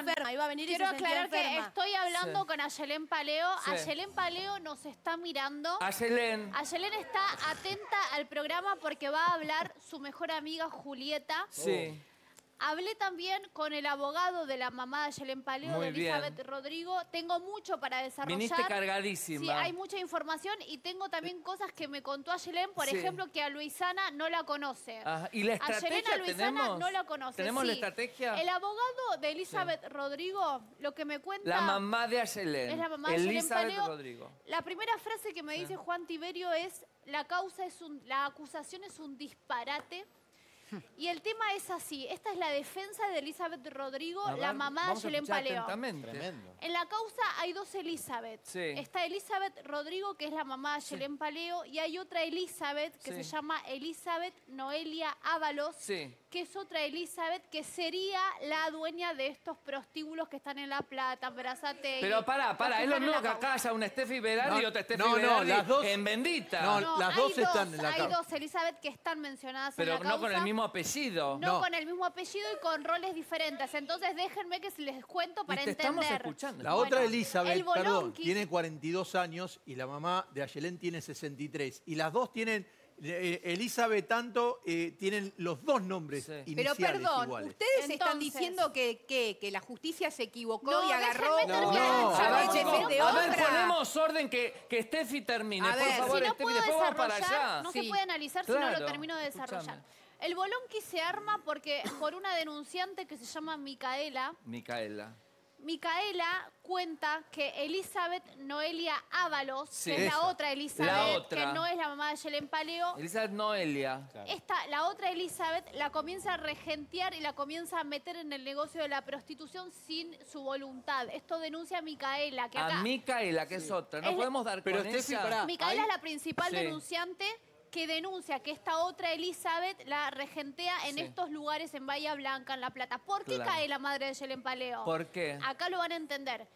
enferma, iba a venir y quiero se sentía aclarar que enferma. estoy hablando con Ayelén Paleo. Sí. Ayelén Paleo nos está mirando. Ayelén. Ayelén está atenta al programa porque va a hablar su mejor amiga Julieta. Sí. Hablé también con el abogado de la mamá de Ayelén Paleo, Muy de bien. Elizabeth Rodrigo. Tengo mucho para desarrollar. Viniste cargadísima. Sí, hay mucha información y tengo también cosas que me contó Ayelén. Por Sí. ejemplo, que a Luisana no la conoce. Ajá. ¿Y la estrategia Ayelén a Luisana tenemos? no la conoce. ¿Tenemos sí. la estrategia? El abogado de Elizabeth Rodrigo, lo que me cuenta... La mamá de Ayelén. Es la mamá de Ayelén Elizabeth Paleo. Rodrigo. La primera frase que me dice Juan Tiberio es: la acusación es un disparate. Y el tema es así. Esta es la defensa de Elizabeth Rodrigo, A ver, la mamá de vamos a Ayelén escuchar Paleo. atentamente. Tremendo. En la causa hay dos Elizabeth. Sí. Está Elizabeth Rodrigo, que es la mamá de Ayelén Paleo, y hay otra Elizabeth que Sí. se llama Elizabeth Noelia Ábalos, Sí. que es otra Elizabeth que sería la dueña de estos prostíbulos que están en La Plata, en Berazategui. Pero pará, los es lo están en mismo la que acá causa. haya una Steffi Berardi y otra Steffi no, Berardi las dos- en Bendita. No, las dos están en la Hay causa. dos Elizabeth que están mencionadas Pero en la causa. no con el mismo apellido. No, No. con el mismo apellido y con roles diferentes. Entonces déjenme que les cuento para Y te estamos entender. escuchando. La otra Bueno, Elizabeth, el perdón, Bolonqui- tiene 42 años y la mamá de Ayelén tiene 63. Y las dos tienen, Elizabeth tanto, tienen los dos nombres Sí. Pero iniciales perdón, iguales. ustedes están Entonces- diciendo que la justicia se equivocó No, y agarró déjenme terminar. una No, A ver, Elizabeth chicos, en vez de a ver, otra. ponemos orden que Steffi termine. A Por ver, favor, Si no Steffi, puedo después vamos para desarrollar, allá. no Sí. se puede analizar si no Claro, lo termino de desarrollar. escúchame. El Bolonqui se arma porque por una denunciante que se llama Micaela. Micaela. Micaela cuenta que Elizabeth Noelia Ábalos, Sí. que es la Esa. otra Elizabeth, La otra. que no es la mamá de Ayelén Paleo, Elizabeth Noelia. la otra Elizabeth la comienza a regentear y la comienza a meter en el negocio de la prostitución sin su voluntad. Esto denuncia Micaela, que acá... A Micaela, que es otra. No Es- podemos dar Pero con Steffi, ella. pará. Micaela Ahí- es la principal Sí. denunciante que denuncia que esta otra Elizabeth la regentea en Sí. estos lugares en Bahía Blanca, en La Plata. ¿Por qué Claro. cae la madre de Ayelén Paleo? ¿Por qué? Acá lo van a entender.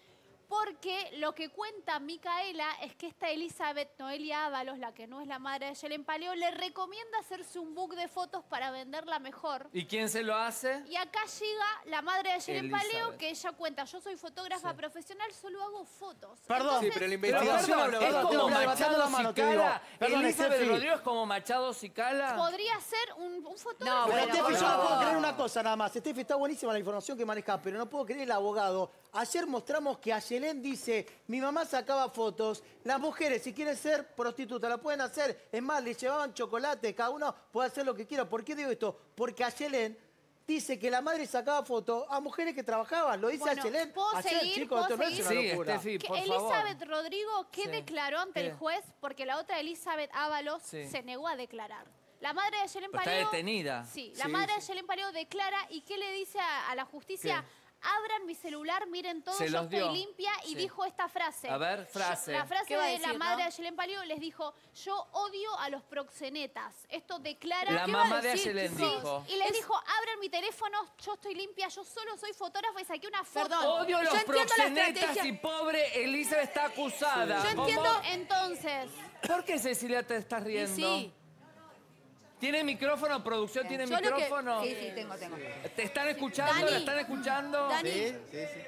Porque lo que cuenta Micaela es que esta Elizabeth Noelia Ábalos, la que no es la madre de Ayelén Paleo, le recomienda hacerse un book de fotos para venderla mejor. ¿Y quién se lo hace? Y acá llega la madre de Ayelén Paleo, Elizabeth. que ella cuenta: yo soy fotógrafa profesional, solo hago fotos. Perdón, Sí, pero la Pero investigación perdón, habla es de como levantando la Machado mano, te digo. Cicala. Perdón, Elizabeth Steffi. Rodrigo es como Machado Cicala. Podría ser un fotógrafo. No, Pero bueno, Steffi, yo no no. puedo creer una cosa nada más. Steffi, está buenísima la información que maneja, pero no puedo creer el abogado. Ayer mostramos que Ayelén dice: mi mamá sacaba fotos, las mujeres si quieren ser prostitutas la pueden hacer. Es más, le llevaban chocolate, cada uno puede hacer lo que quiera. ¿Por qué digo esto? Porque Ayelén dice que la madre sacaba fotos a mujeres que trabajaban. Lo dice Bueno, Ayelén. ¿puedo Ayer, seguir? chicos, esto ¿Puedo no es una Sí, locura. Steffi, Que por Elizabeth favor. Rodrigo, ¿qué Sí. declaró ante ¿Qué? el juez? Porque la otra Elizabeth Ábalos Sí. se negó a declarar. La madre de Ayelén Pero está Paleo... detenida. Sí, la Sí, madre de sí. Ayelén Paleo declara. ¿Y qué le dice a la justicia? Abran mi celular, miren todo, Se yo los dio. estoy limpia. Y Sí. dijo esta frase. A ver, frase. La frase ¿Qué va a de la decir, madre no? de Ayelén Paleo les dijo: yo odio a los proxenetas. Esto declara... La ¿Qué va a mamá de decir? Ayelén Sí. dijo. Y les dijo: abran mi teléfono, yo estoy limpia, yo solo soy fotógrafa y saqué una foto. Perdón. Odio a Yo los entiendo la proxenetas estrategia. y pobre Elizabeth está acusada. Yo ¿Cómo? entiendo- Entonces... ¿Por qué, Cecilia, te estás Y riendo? sí. ¿Tiene micrófono? ¿Producción tiene Yo lo que- micrófono? Sí, tengo. ¿Te están escuchando? Dani. ¿La están escuchando? Dani. Sí, sí, sí.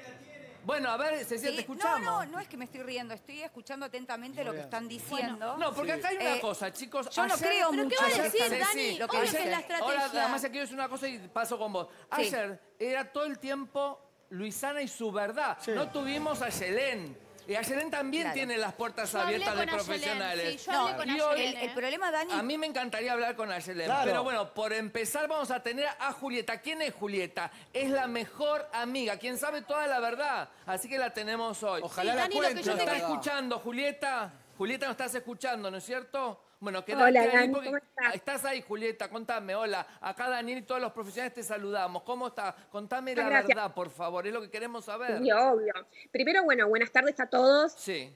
Bueno, a ver, Cecilia, te Sí, escuchamos. no es que me estoy riendo, estoy escuchando atentamente lo que están diciendo. No, porque acá hay una cosa, chicos. Yo no ayer- creo ¿Pero mucho qué va a en lo que decir, están Dani? diciendo. Lo que Obvio dicen. que es la estrategia. Ahora, además, quiero decir una cosa y paso con vos. Sí. Ayer era todo el tiempo Luisana y su verdad. Sí. No tuvimos a Yelén. Y Ayelén también Claro. tiene las puertas Yo hablé abiertas de con Ayelén, profesionales. sí, yo hablé No, con y hoy- Ayelén, El problema, Dani, A mí me encantaría hablar con Ayelén, Claro. pero bueno, por empezar vamos a tener a Julieta. ¿Quién es Julieta? Es la mejor amiga, quien sabe toda la verdad. Así que la tenemos hoy. Ojalá Sí, la Dani, lo que cuente. yo ¿Nos te está quería- escuchando, Julieta? Julieta, ¿nos estás escuchando, no es cierto? Bueno, quédate Hola, ahí Dani, porque ¿cómo estás? estás ahí, Julieta, contame, hola. Acá Daniel y todos los profesionales te saludamos. ¿Cómo estás? Contame la Gracias. verdad, por favor, es lo que queremos saber. Sí, obvio. Primero, bueno, buenas tardes a todos. Sí,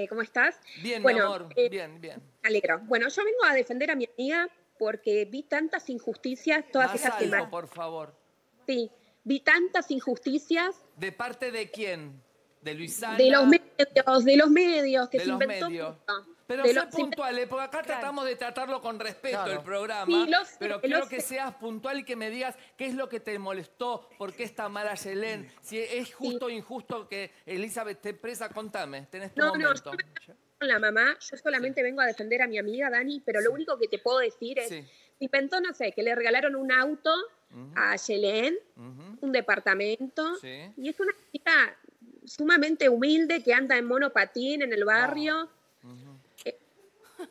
¿Cómo estás? bien, Bueno, mi amor, bien. Me alegro. Bueno, yo vengo a defender a mi amiga porque vi tantas injusticias todas Más esas alto, semanas. por favor. Sí, vi tantas injusticias ¿De parte de quién? De Luisana. De los medios, que de se los inventó medios. mucho. Pero De sé los- puntual, porque acá tratamos de tratarlo con respeto Claro. el programa, Sí, lo sé, pero lo quiero que sé. seas puntual y que me digas qué es lo que te molestó, por qué está mal Ayelén, si es justo o injusto que Elizabeth esté presa, contame, tenés tu No, momento. yo con la mamá, yo solamente vengo a defender a mi amiga Dani, pero lo único que te puedo decir es, Sí. inventó, no sé, que le regalaron un auto a Ayelén, un departamento, Sí. y es una chica sumamente humilde que anda en monopatín en el barrio.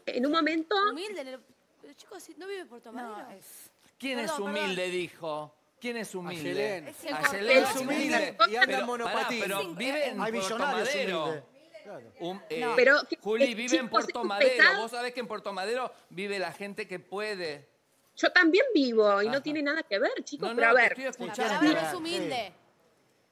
En un momento, Humilde. Pero chicos, si no vive en Puerto Madero. No, es... ¿Quién es Perdón, humilde, dijo? ¿Quién es humilde? Ayelén. Es el Ayelén Es es humilde humilde. y anda en Pero, monopatín. pará, pero vive en Hay Puerto millonarios Madero. humildes. Claro. Pero, Juli vive en chicos, Puerto es un Madero. pecado. Vos sabés que en Puerto Madero vive la gente que puede. yo también vivo y Ajá. no tiene nada que ver, chicos, No, pero no, a te ver. estoy La escuchando. palabra es humilde.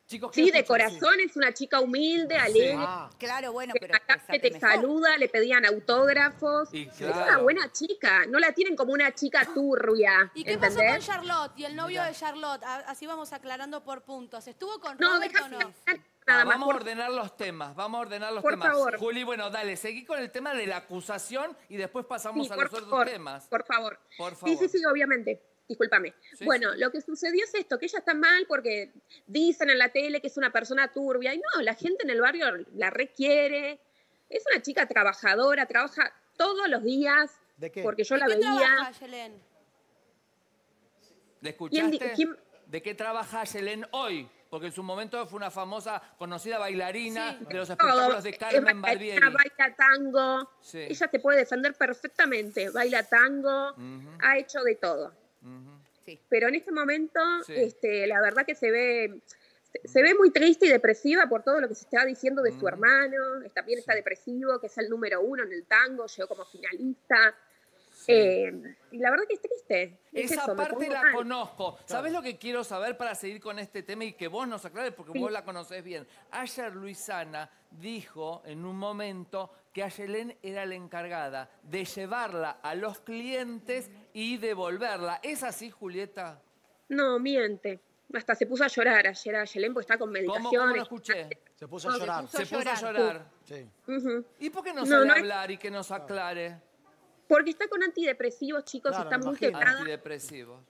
Chicos, Sí, quiero de escuchar, corazón es una chica humilde, alegre. Ah, Claro, bueno, Que pero acá que te expresate mejor. saluda, le pedían autógrafos. Y Es claro. una buena chica, no la tienen como una chica turbia. ¿Y qué pasó con ¿entendés? Charlotte y el novio de Charlotte? Así vamos aclarando por puntos. ¿Estuvo con No, Robert o déjame no? nada más. Vamos a ordenar los temas, Por temas. favor. Juli, bueno, dale, seguí con el tema de la acusación y después pasamos Sí, a por los otros favor, temas. por favor. Por Sí, favor. sí, obviamente. Discúlpame. Sí, Bueno, sí. lo que sucedió es esto, que ella está mal porque dicen en la tele que es una persona turbia. Y no, la gente en el barrio la requiere. Es una chica trabajadora, trabaja todos los días. ¿De qué? Porque yo ¿De la qué veía. trabaja, Yelén? ¿Le escuchaste? quién- ¿De qué trabaja Ayelén hoy? Porque en su momento fue una famosa, conocida bailarina Sí. de los Todo. espectáculos de Es Carmen bailarina, Barbieri. baila tango. Sí. Ella te puede defender perfectamente. Baila tango, ha hecho de todo. Sí. Pero en este momento, Sí. la verdad que se ve muy triste y depresiva por todo lo que se está diciendo de su hermano. También está depresivo, que es el número 1 en el tango, llegó como finalista. Y la verdad que es triste. Es Esa eso, me parte pongo la mal. conozco. ¿Sabés lo que quiero saber para seguir con este tema y que vos nos aclares porque vos la conocés bien? Ayer Luisana dijo en un momento que Ayelén era la encargada de llevarla a los clientes y devolverla. ¿Es así, Julieta? No, miente. Hasta se puso a llorar ayer a Yelén porque está con ¿Cómo lo medicaciones. escuché? se puso a llorar. Se puso a llorar. Sí. Ujú. ¿Y por qué no No, sale no a es- hablar y que nos aclare? Porque está con antidepresivos, chicos, Claro, está me muy imagino. quebrada. Antidepresivos.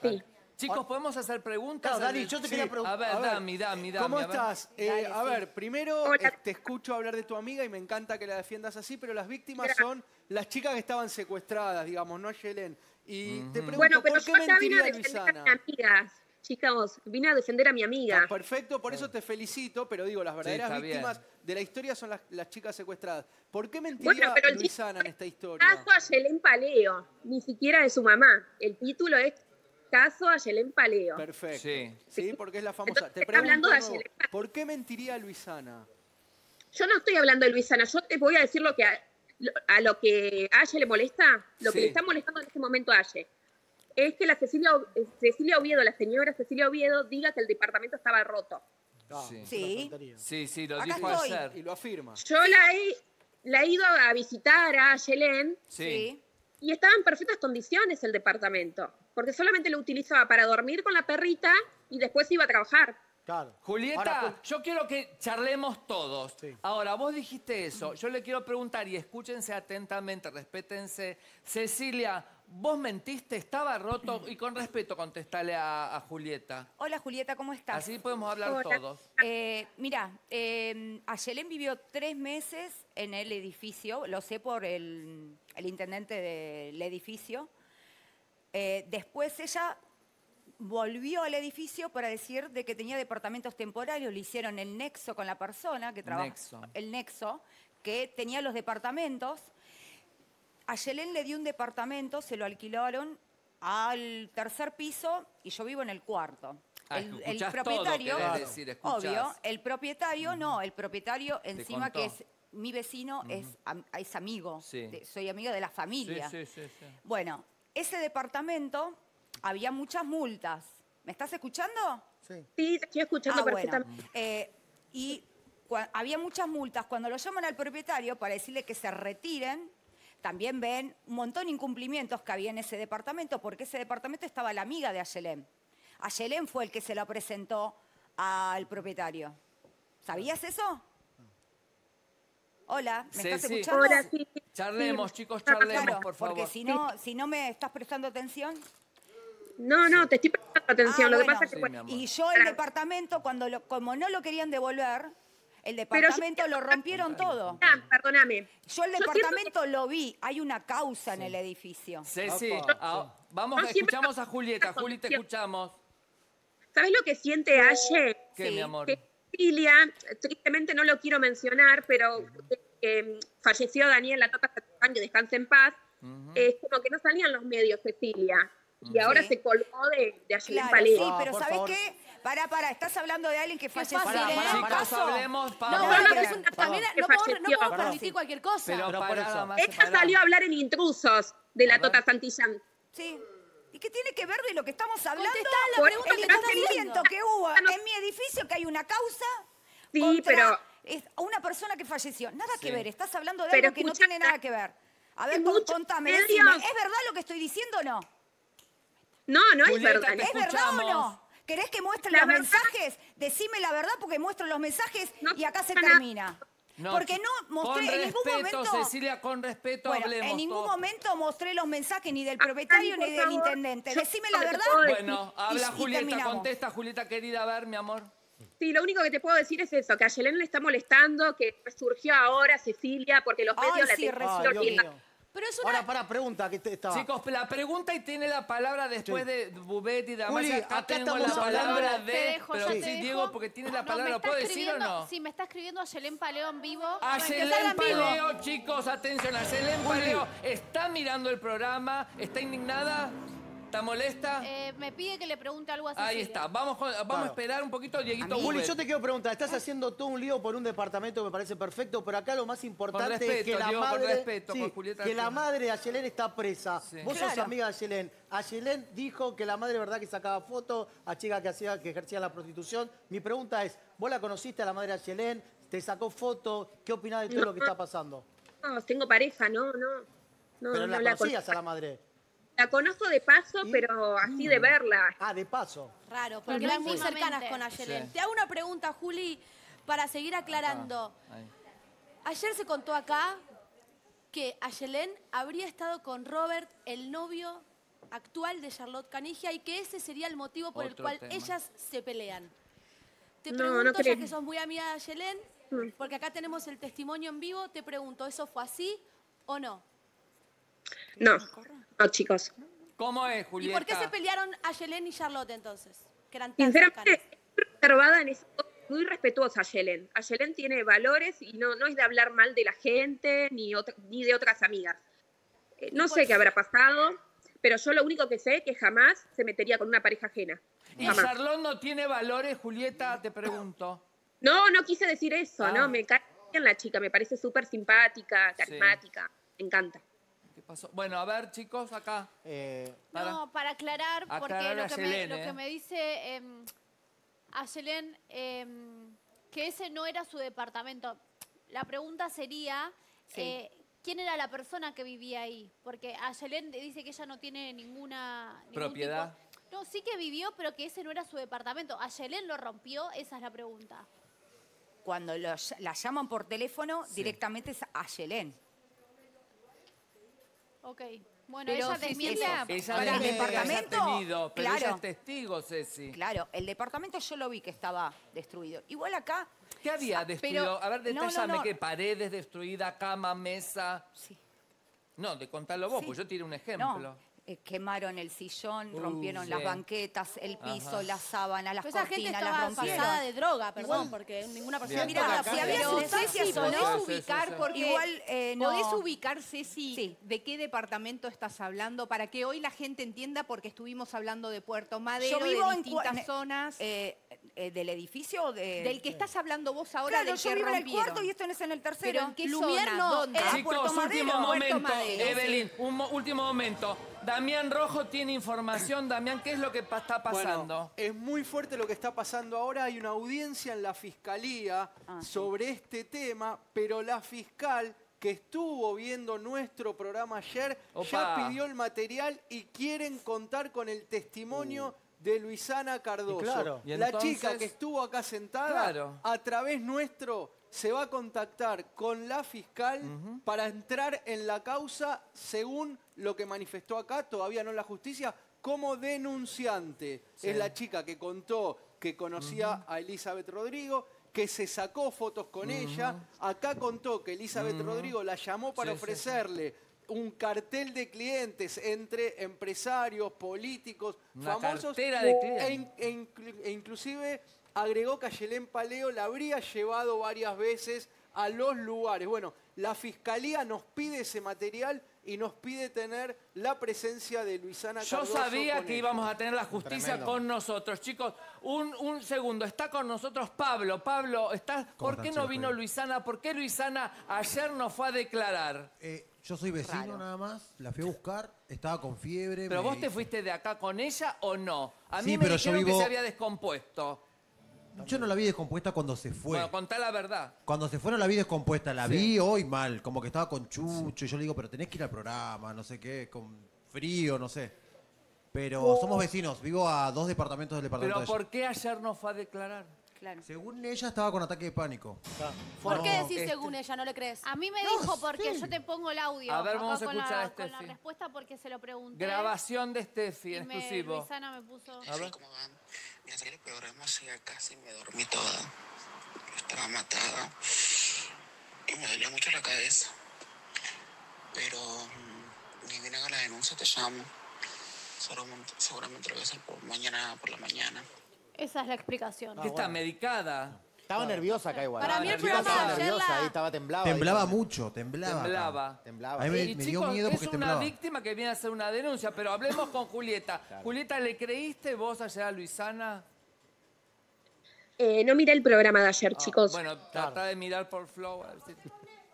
Sí. Chicos, ¿podemos hacer preguntas? Claro, Dani, yo te quería preguntar. A ver, A ver, Dami. ¿Cómo a ver. estás? A ver, primero Hola. te escucho hablar de tu amiga y me encanta que la defiendas así, pero las víctimas Gracias. son las chicas que estaban secuestradas, digamos, no Ayelén. Y te pregunto, Bueno, pero ¿por qué yo acá vine a mentiría defender a mi Luisana? amiga. Chicos, vine a defender a mi amiga. Está perfecto, por eso te felicito, pero digo, las verdaderas está bien. víctimas de la historia son las chicas secuestradas. ¿Por qué Bueno, mentiría pero el Luisana en esta historia? Caso a Yelén Paleo, ni siquiera de su mamá. El título es Caso a Yelén Paleo. Perfecto. Sí. Sí, porque es la famosa. Entonces, Te está pregunto hablando de de nuevo, Ayelén. ¿por qué mentiría Luisana? Yo no estoy hablando de Luisana, yo te voy a decir lo que a lo que a Aye le molesta, lo que Sí. le está molestando en este momento a Aye. Es que la Cecilia Oviedo, la señora Cecilia Oviedo, diga que el departamento estaba roto. Ah, Sí. una Sí. tontería. Sí, lo Acá dijo estoy. ayer. Y lo afirma. Yo la he ido a visitar a Ayelén Sí. y estaba en perfectas condiciones el departamento, porque solamente lo utilizaba para dormir con la perrita y después iba a trabajar. Claro. Julieta, Ahora, yo quiero que charlemos todos. Sí. Ahora, vos dijiste eso. Yo le quiero preguntar y escúchense atentamente, respétense. Cecilia, ¿vos mentiste? ¿Estaba roto? Y con respeto contestale a Julieta. Hola Julieta, ¿cómo estás? Así podemos hablar Hola. todos. Mira, Ayelén vivió 3 meses en el edificio, lo sé por el intendente del edificio. Después ella volvió al edificio para decir de que tenía departamentos temporarios, le hicieron el nexo con la persona que trabaja, Nexo. el nexo, que tenía los departamentos. Ayelén le dio un departamento, se lo alquilaron al 3er piso y yo vivo en el 4º. Ah, El escuchás propietario, todo, querés decir, escuchás. obvio, el propietario no, el propietario encima contó. que es mi vecino, es amigo, Sí. soy amigo de la familia. Sí. Bueno, ese departamento había muchas multas. ¿Me estás escuchando? Sí. Sí, te estoy escuchando Bueno. perfectamente. Y había muchas multas. Cuando lo llaman al propietario para decirle que se retiren, también ven un montón de incumplimientos que había en ese departamento, porque ese departamento estaba la amiga de Ayelén. Ayelén fue el que se lo presentó al propietario. ¿Sabías eso? Hola, ¿me estás Ceci. escuchando? Ahora sí. Charlemos, Sí. chicos, charlemos, Claro, por favor. porque si no me estás prestando atención. No, te estoy prestando atención. Lo que bueno. pasa es que Sí, bueno, mi amor. Y yo el departamento, como no lo querían devolver, el departamento lo rompieron todo. perdóname. Yo el departamento lo vi, hay una causa en el edificio. Ceci, vamos, Yo siempre- escuchamos a Julieta. Juli, te escuchamos. ¿Sabes lo que siente Aye? ¿Qué, Sí. mi amor? Que Cecilia, tristemente no lo quiero mencionar, pero falleció Daniel La Tota Santillán, que descanse en paz. Es como que no salían los medios, Cecilia. Y ahora Sí. se colgó de Ayelén Claro, Palero. sí, pero por ¿sabes favor. qué? Pará, estás hablando de alguien que falleció. fácil, ¿En ¿eh? un Chicos, caso? hablemos, No, Pablo. bueno, pero no, también que no podemos falleció. Perdón. permitir cualquier cosa. Pero por pará, eso. Marce, Ella pará. salió a hablar en Intrusos de La Tota Santillán. Sí. ¿Y qué tiene que ver de lo que estamos hablando? Contestá la Por pregunta El que te está incumplimiento haciendo. que hubo No. en mi edificio, que hay una causa Sí, contra pero- una persona que falleció. Nada que Sí. ver, estás hablando de Pero algo que no escuchá, tiene nada que ver. A ver, hay muchos contame, medios. decime, ¿es verdad lo que estoy diciendo o no? No es Julieta, verdad. te ¿Es verdad o escuchamos. no? ¿Querés que muestre La los verdad- mensajes? Decime la verdad porque muestro los mensajes No y acá se pasa nada. termina. No, Porque no mostré con en ningún respeto, momento... Cecilia, con respeto Bueno, hablemos. en ningún todos. momento mostré los mensajes ni del propietario Dani, ni por del favor. intendente. Yo Decime lo la que te verdad. puedo decir- Bueno, habla y Julieta, terminamos. contesta, Julieta querida, a ver, mi amor. Sí, lo único que te puedo decir es eso, que a Ayelén le está molestando, que surgió ahora Cecilia, porque los Ay, medios sí, la resurgió. Ay, Dios tenían. mío. Pero es una... Ahora, para, pregunta que estaba. Chicos, la pregunta y tiene la palabra después Sí. de Bubet y de Juli, Amaya. Acá acá tengo la estamos hablando- palabra Te de... dejo, pero yo sí, te dejo. Diego, porque tiene la No, palabra. me ¿Lo está puedo decir o escribiendo- no? Sí, me está escribiendo Ayelén Paleo en vivo. Ayelén Empezar en vivo. Paleo, chicos, atención. Ayelén Paleo está mirando el programa, está indignada, está molesta. Me pide que le pregunte algo a Cecilia. Ahí está. Vamos a Claro. esperar un poquito, Dieguito Juli, Bubet. yo te quiero preguntar, estás haciendo todo un lío por un departamento que me parece perfecto, pero acá lo más importante es respeto, que la Diego, con madre, respeto, con Julieta que la Arturo. madre de Ayelén está presa. Sí. Vos sos Claro. amiga de Ayelén. Ayelén dijo que la madre verdad que sacaba fotos a chicas que ejercían la prostitución. Mi pregunta es, ¿vos la conociste a la madre de Ayelén? ¿Te sacó fotos? ¿Qué opinás de todo lo que está pasando? No, tengo pareja, no. Pero no la la conocías conozco. a la madre. La conozco de paso, ¿Y? pero así de verla. Ah, de paso. Raro, porque Pero eran muy íntimamente. cercanas con Ayelén. Sí. Te hago una pregunta, Juli, para seguir aclarando. Ahí. Ayer se contó acá que Ayelén habría estado con Robert, el novio actual de Charlotte Canigia, y que ese sería el motivo por el Otro cual tema. ellas se pelean. Te No, pregunto, no ya creo. que sos muy amiga de Ayelén, Mm. porque acá tenemos el testimonio en vivo, te pregunto, ¿eso fue así o no? No, chicos. ¿Cómo es, ¿Y Julieta? por qué se pelearon Ayelén y Charlotte entonces? Que eran tan Sinceramente, cercanas. muy reservada en eso, muy respetuosa Ayelén. Ayelén tiene valores y no es de hablar mal de la gente ni de otras amigas. No sé qué habrá pasado, pero yo lo único que sé es que jamás se metería con una pareja ajena. ¿Y Jamás. Charlotte no tiene valores, Julieta? Te pregunto. No quise decir eso, Ah. no, me cae bien la chica, me parece súper simpática, carismática, me encanta. ¿Qué pasó? Bueno, a ver, chicos, acá. Para. No, para aclarar, porque Aclarar a Ayelén, lo que me dice Ayelén, que ese no era su departamento. La pregunta sería, Sí. ¿quién era la persona que vivía ahí? Porque Ayelén dice que ella no tiene ningún Propiedad. tipo- No, sí que vivió, pero que ese no era su departamento. ¿Ayelén lo rompió? Esa es la pregunta. Cuando la llaman por teléfono, directamente es Ayelén. Ok. Bueno, Pero ella Cecilia, desmiente. Ella Para el niega ese departamento, tenido, pero ella claro. es testigo, Ceci. Claro, el departamento yo lo vi que estaba destruido. Igual acá, ¿Qué había destruido? A ver, no, detállame, no. ¿qué? Paredes destruidas, cama, mesa. sí, No, de contarlo vos, Sí. pues yo tiré un ejemplo. no, quemaron el sillón, rompieron sí. las banquetas, el piso, Ajá. las sábanas, las Pero esa gente cortinas, las estaba rompieron. pasada de droga, perdón, porque ninguna persona... Bien. Mira, estaba si había pasada de sustancias droga. o ¿Podés no, Sí, sí, ubicar? sí, sí. Porque Igual, no. ¿podés ubicar, Ceci, Sí. de qué departamento estás hablando? Para que hoy la gente entienda, porque estuvimos hablando de Puerto Madero, Yo vivo de en distintas zonas. ¿del edificio o de...? Del que estás hablando vos ahora, Claro, del yo que vivo en el rompieron. cuarto y esto no es en el tercero. ¿Pero en qué Lumière zona? no, ¿Dónde? era Chicos, Puerto último Madero, momento. Madero, Evelyn, último momento. Damián Rojo tiene información. Damián, ¿qué es lo que está pasando? Bueno, es muy fuerte lo que está pasando ahora. Hay una audiencia en la fiscalía Sí. sobre este tema, pero la fiscal que estuvo viendo nuestro programa ayer Opa. ya pidió el material y quieren contar con el testimonio de Luisana Cardoso. Y claro. ¿Y La entonces? chica que estuvo acá sentada, Claro. a través nuestro, se va a contactar con la fiscal para entrar en la causa, según lo que manifestó acá, todavía no la justicia, como denunciante. Sí. Es la chica que contó que conocía a Elizabeth Rodrigo, que se sacó fotos con ella. Acá contó que Elizabeth Rodrigo la llamó para Sí, sí, sí. ofrecerle un cartel de clientes entre empresarios, políticos, Una famosos. cartera de clientes. E inclusive agregó que Ayelén Paleo la habría llevado varias veces a los lugares. Bueno, la Fiscalía nos pide ese material y nos pide tener la presencia de Luisana Yo Cardoso sabía con que ella. íbamos a tener la justicia Tremendo. con nosotros. Chicos, un segundo. Está con nosotros Pablo. Pablo, ¿por qué están, no chicos? vino Luisana? ¿Por qué Luisana ayer no fue a declarar? Yo soy vecino nada más, la fui a buscar, estaba con fiebre. ¿Pero me- vos te fuiste de acá con ella o no? A mí Sí, me pero yo dijeron que vivo- se había descompuesto. Yo no la vi descompuesta cuando se fue. Bueno, contá la verdad. Cuando se fue no la vi descompuesta, la Sí. vi hoy mal, como que estaba con Chucho. Y yo le digo, pero tenés que ir al programa, no sé qué, con frío, no sé. Pero somos vecinos, vivo a 2 departamentos del departamento ¿Pero de ella. por qué ayer no fue a declarar? Claro. Según ella estaba con ataque de pánico. ¿Por qué decís este- según ella? ¿No le crees? A mí me dijo, porque yo te pongo el audio. A ver, acá vamos a con escuchar a con la Steffi. respuesta porque se lo pregunté. Grabación de Steffi, y me, exclusivo. Luisana me puso... A ver. ¿Cómo van? Mira, el programa ya casi me dormí toda. Estaba matada. Y me dolía mucho la cabeza. Pero ni bien haga la denuncia te llamo. Seguramente lo voy a hacer mañana por la mañana. Esa es la explicación. ¿Qué está medicada? Estaba nerviosa acá igual. Para mí el nerviosa. programa de Estaba ayer nerviosa, ahí la... estaba temblaba. Temblaba ahí. mucho, temblaba. Temblaba. Temblaba. A mí me Y dio chicos, miedo es porque una temblaba. víctima que viene a hacer una denuncia, pero hablemos con Julieta. Julieta, ¿le creíste vos ayer a Luisana? No miré el programa de ayer, Ah, chicos. Bueno, trata de mirar por Flow. A ver si-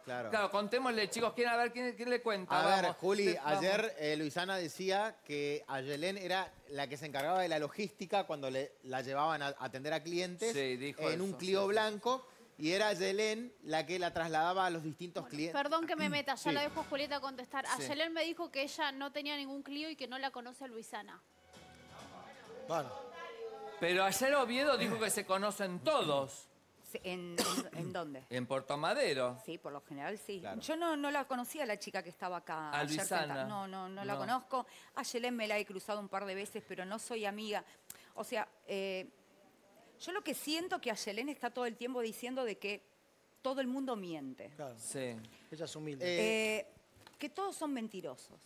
Claro. Claro, contémosle, chicos, ¿quién, a ver, quién le cuenta? A ver, Vamos. Juli, Vamos. ayer Luisana decía que Ayelén era la que se encargaba de la logística cuando la llevaban a atender a clientes Sí, dijo en eso, un Clio sí, sí. blanco y era Ayelén la que la trasladaba a los distintos clientes. Perdón que me meta, ya Sí. la dejo a Julieta contestar. Sí. Ayelén me dijo que ella no tenía ningún Clio y que no la conoce a Luisana. Bueno, Pero ayer Oviedo dijo que se conocen todos ¿En dónde? en Puerto Madero. Sí, por lo general sí. Claro. Yo no la conocía la chica que estaba acá A ayer Luisana. sentada. No la No. conozco. A Yelén me la he cruzado un par de veces, pero no soy amiga. O sea, yo lo que siento que a Yelén está todo el tiempo diciendo de que todo el mundo miente. claro, Sí. ella es humilde. Que todos son mentirosos.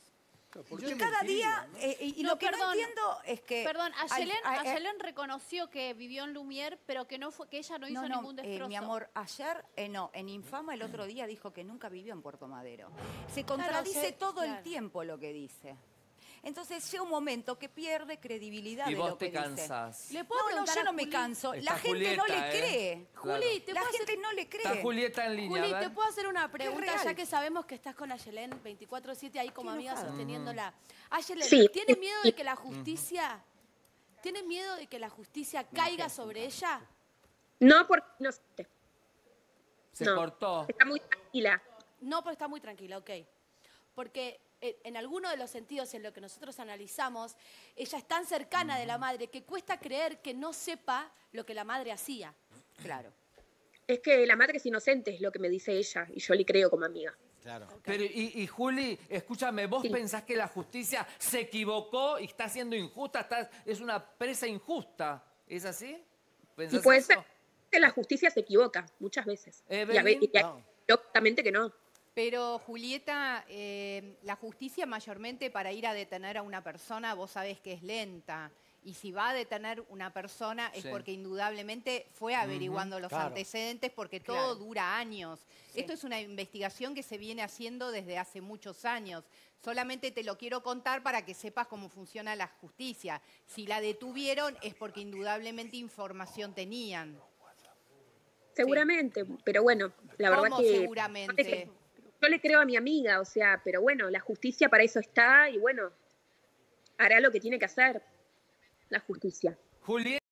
¿Por Y qué cada mentiría, día, no? y No, lo que no perdón. entiendo es que... Perdón, Ay, Ayelén reconoció que vivió en Lumière, pero que no fue, que ella no hizo ningún destrozo. mi amor, ayer, en Infama el otro día dijo que nunca vivió en Puerto Madero. Se contradice todo el claro. tiempo lo que dice. Entonces llega un momento que pierde credibilidad Y de vos lo que te dice. cansás. ¿Le puedo No, preguntar yo a no me Juli? canso. Está La gente no Julieta, le cree. Juli, ¿te La puedo gente hacer... no le cree. Está Julieta en línea. Juli, a ver. ¿te puedo hacer una pregunta real. ya que sabemos que estás con Ayelén 24/7 ahí como Estoy amiga enojada. sosteniéndola? Ayelén, Sí. ¿tiene miedo de que la justicia... ¿Tiene miedo de que la justicia caiga sobre ella? No, porque no sé. Se No. cortó. Está muy tranquila. No, pero está muy tranquila, ok. Porque en alguno de los sentidos, en lo que nosotros analizamos, ella es tan cercana de la madre que cuesta creer que no sepa lo que la madre hacía. Claro. Es que la madre es inocente, es lo que me dice ella, y yo le creo como amiga. Claro. Pero, y Juli, escúchame, ¿vos Sí. pensás que la justicia se equivocó y está siendo injusta? Es una presa injusta. ¿Es así? Y ¿Pensás puede eso? ser que la justicia se equivoca muchas veces. Y Evelyn, lógicamente que no. Pero, Julieta, la justicia mayormente para ir a detener a una persona, vos sabés que es lenta. Y si va a detener una persona es Sí. porque indudablemente fue averiguando los claro. antecedentes, porque todo Claro. dura años. Esto es una investigación que se viene haciendo desde hace muchos años. Solamente te lo quiero contar para que sepas cómo funciona la justicia. Si la detuvieron es porque indudablemente información tenían. Seguramente, pero bueno, la verdad ¿Cómo que... seguramente? Yo le creo a mi amiga, o sea, pero bueno, la justicia para eso está y bueno, hará lo que tiene que hacer la justicia. Julieta.